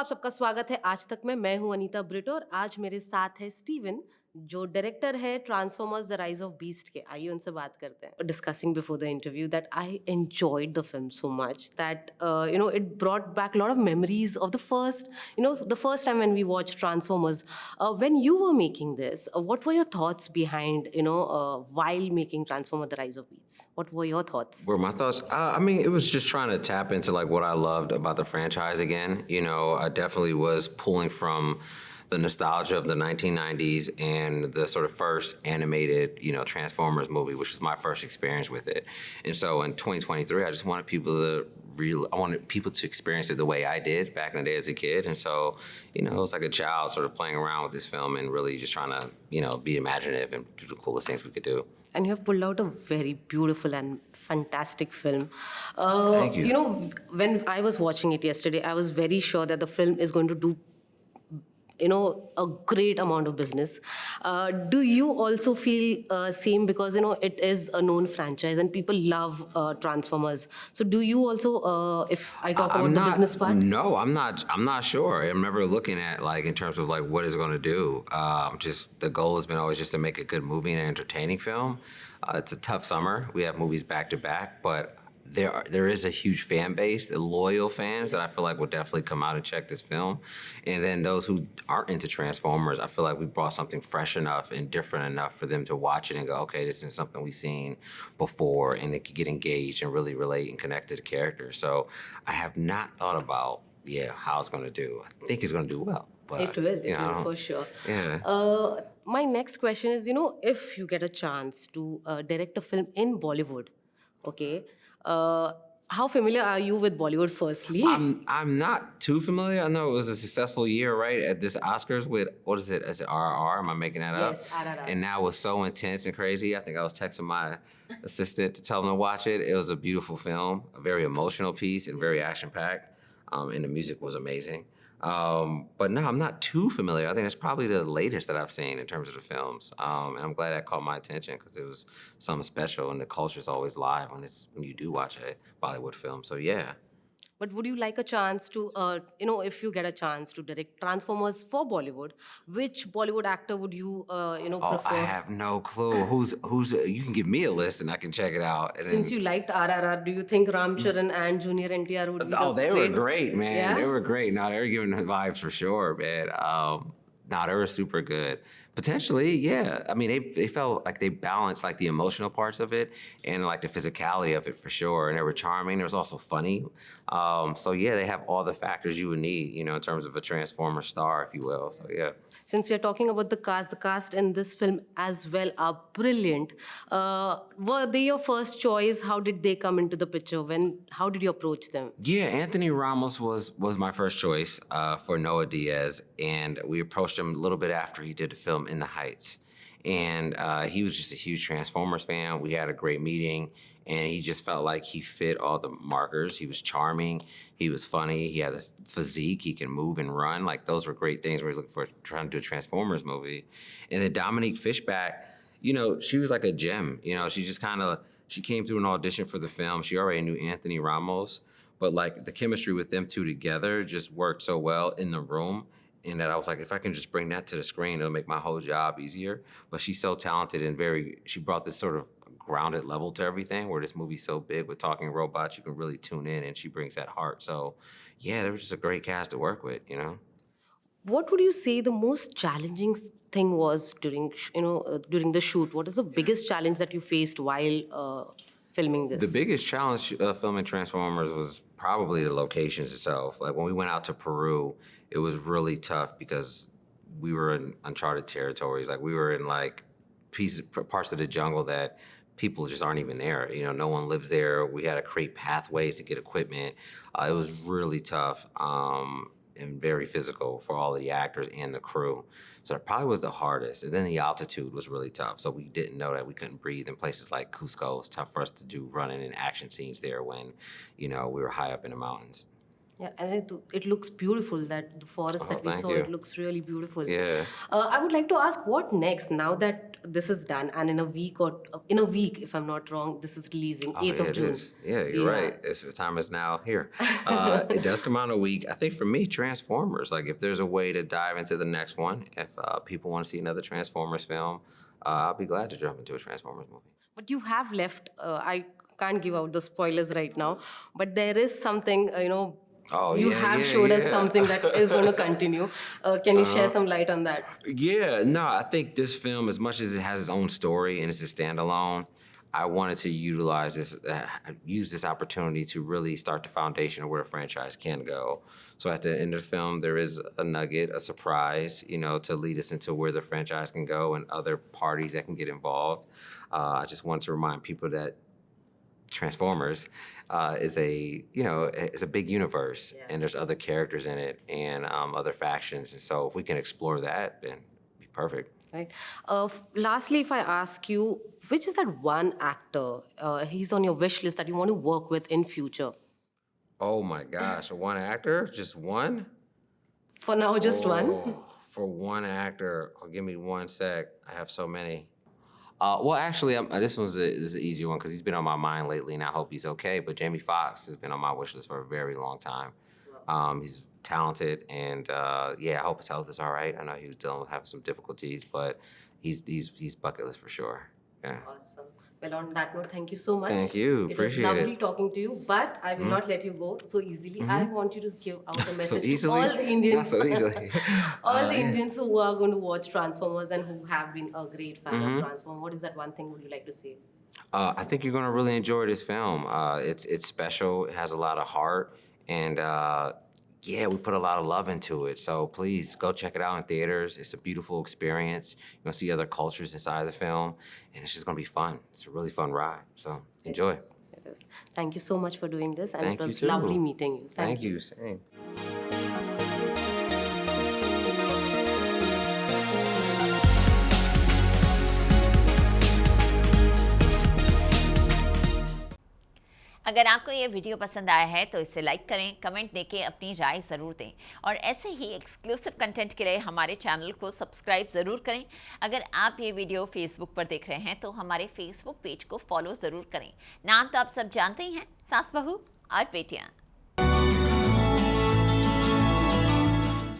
आप सबका स्वागत है आज तक में। मैं हूं अनीता ब्रिटो और आज मेरे साथ है स्टीवन, जो डायरेक्टर है Transformers the rise of beast के। आइए उनसे बात करते हैं। Discussing before the interview that I enjoyed the film so much that it brought back lot of memories of the first time when we watch Transformers. When you were making this, what were your thoughts behind while making Transformer the Rise of Beats? What were your thoughts? Were my thoughts? I mean, it was just trying to tap into like what I loved about the franchise again. You know, I definitely was pulling from the nostalgia of the 1990s and the sort of first animated, Transformers movie, which was my first experience with it. And so in 2023, I just wanted people to experience it the way I did back in the day as a kid. And so, it was like a child sort of playing around with this film and really just trying to, be imaginative and do the coolest things we could do. And you have pulled out a very beautiful and fantastic film. Thank you. When I was watching it yesterday, I was very sure that the film is going to do a great amount of business. Do you also feel same, because it is a known franchise and people love Transformers? So do you also, if I talk about the business part? No, I'm not sure. I'm never looking at like in terms of like what is it going to do. Just the goal has been always just to make a good movie and an entertaining film. It's a tough summer. We have movies back to back, but there is a huge fan base, the loyal fans that I feel like will definitely come out and check this film. And then those who aren't into Transformers, I feel like we brought something fresh enough and different enough for them to watch it and go, okay, this is something we've seen before, and they could get engaged and really relate and connect to the characters. So I have not thought about, how it's going to do. I think it's going to do well. But, it will for sure. Yeah. My next question is, if you get a chance to direct a film in Bollywood, okay, how familiar are you with Bollywood firstly? I'm not too familiar. I know it was a successful year, right, at this Oscars with, what is it? Is it RRR? Am I making that up? Yes, RRR. And that was so intense and crazy. I think I was texting my assistant to tell him to watch it. It was a beautiful film, a very emotional piece and very action-packed, and the music was amazing. But no, I'm not too familiar. I think it's probably the latest that I've seen in terms of the films. And I'm glad that caught my attention because it was something special, and the culture's always live when you do watch a Bollywood film. So yeah. But would you like a chance to, if you get a chance to direct Transformers for Bollywood, which Bollywood actor would you, prefer? I have no clue. Who's? You can give me a list and I can check it out. And Since you liked RRR, do you think Ram Charan and Junior NTR would be they were great, man. Yeah? They were great. No, they were giving vibes for sure, man. No, they were super good. Potentially, yeah. I mean, they felt like they balanced like the emotional parts of it and like the physicality of it for sure. And they were charming. It was also funny. So yeah, they have all the factors you would need, in terms of a Transformer star, if you will. So yeah. Since we are talking about the cast in this film as well are brilliant. Were they your first choice? How did they come into the picture? How did you approach them? Yeah, Anthony Ramos was my first choice for Noah Diaz, and we approached him a little bit after he did the film In the Heights. And he was just a huge Transformers fan. We had a great meeting, and he just felt like he fit all the markers. He was charming. He was funny. He had a physique. He can move and run. Like, those were great things when we looking for trying to do a Transformers movie. And then Dominique Fishback, she was like a gem. She just she came through an audition for the film. She already knew Anthony Ramos, but like the chemistry with them two together just worked so well in the room. And that I was like, if I can just bring that to the screen, it'll make my whole job easier. But she's so talented and she brought this sort of grounded level to everything, where this movie's so big with talking robots, you can really tune in, and she brings that heart. So yeah, they were just a great cast to work with, What would you say the most challenging thing was during the shoot? What is the biggest challenge that you faced while filming this? The biggest challenge filming Transformers was probably the locations itself. Like when we went out to Peru, it was really tough because we were in uncharted territories. Like we were in like parts of the jungle that people just aren't even there. No one lives there. We had to create pathways to get equipment. It was really tough and very physical for all of the actors and the crew. So it probably was the hardest. And then the altitude was really tough. So we didn't know that we couldn't breathe in places like Cusco. It's tough for us to do running and action scenes there when, we were high up in the mountains. Yeah, and it looks beautiful, that the forest that we saw, you. it looks really beautiful. Yeah. I would like to ask, what next? Now that this is done, and in a week, if I'm not wrong, this is releasing 8th yeah, of it June. is. Yeah, you're right. The time is now here. It does come out in a week. I think for me, Transformers. Like, if there's a way to dive into the next one, if people want to see another Transformers film, I'll be glad to jump into a Transformers movie. But you have left. I can't give out the spoilers right now, but there is something. Oh, You yeah, have yeah, showed us yeah. something that is going to continue. Can you share some light on that? Yeah, no, I think this film, as much as it has its own story and it's a standalone, I wanted to use this opportunity to really start the foundation of where a franchise can go. So at the end of the film, there is a nugget, a surprise, to lead us into where the franchise can go and other parties that can get involved. I just wanted to remind people that Transformers is a big universe, and there's other characters in it and other factions, and so if we can explore that, then it'd be perfect. Right. Lastly, if I ask you, which is that one actor he's on your wish list that you want to work with in future? Oh my gosh, one actor, just one? For now, just one. Oh, for one actor, give me one sec. I have so many. Well, actually, this is an easy one because he's been on my mind lately, and I hope he's okay. But Jamie Foxx has been on my wish list for a very long time. He's talented, and I hope his health is all right. I know he was having some difficulties, but he's bucket list for sure. Yeah. Awesome. Well, on that note, thank you so much. Thank you. Appreciate it. was lovely talking to you, but I will not let you go so easily. I want you to give out a message to easily? all the Indians. Not so easily. All the Indians who are going to watch Transformers and who have been a great fan of Transformers. What is that one thing would you like to say? I think you're going to really enjoy this film. It's special. It has a lot of heart, and we put a lot of love into it. So please go check it out in theaters. It's a beautiful experience. You're gonna see other cultures inside the film, and it's just gonna be fun. It's a really fun ride. So enjoy. It is. Thank you so much for doing this, and Thank it you was too. lovely meeting you. Thank you. Same. अगर आपको ये video पसंद आया है तो इसे like करें, comment देके अपनी राय ज़रूर दें और ऐसे ही एक्सक्लूसिव कंटेंट के लिए हमारे चैनल को सब्सक्राइब ज़रूर करें। अगर आप ये वीडियो फेसबुक पर देख रहे हैं तो हमारे फेसबुक पेज को फॉलो ज़रूर करें। नाम तो आप सब जानते ही हैं, सास बहू और बेटियाँ।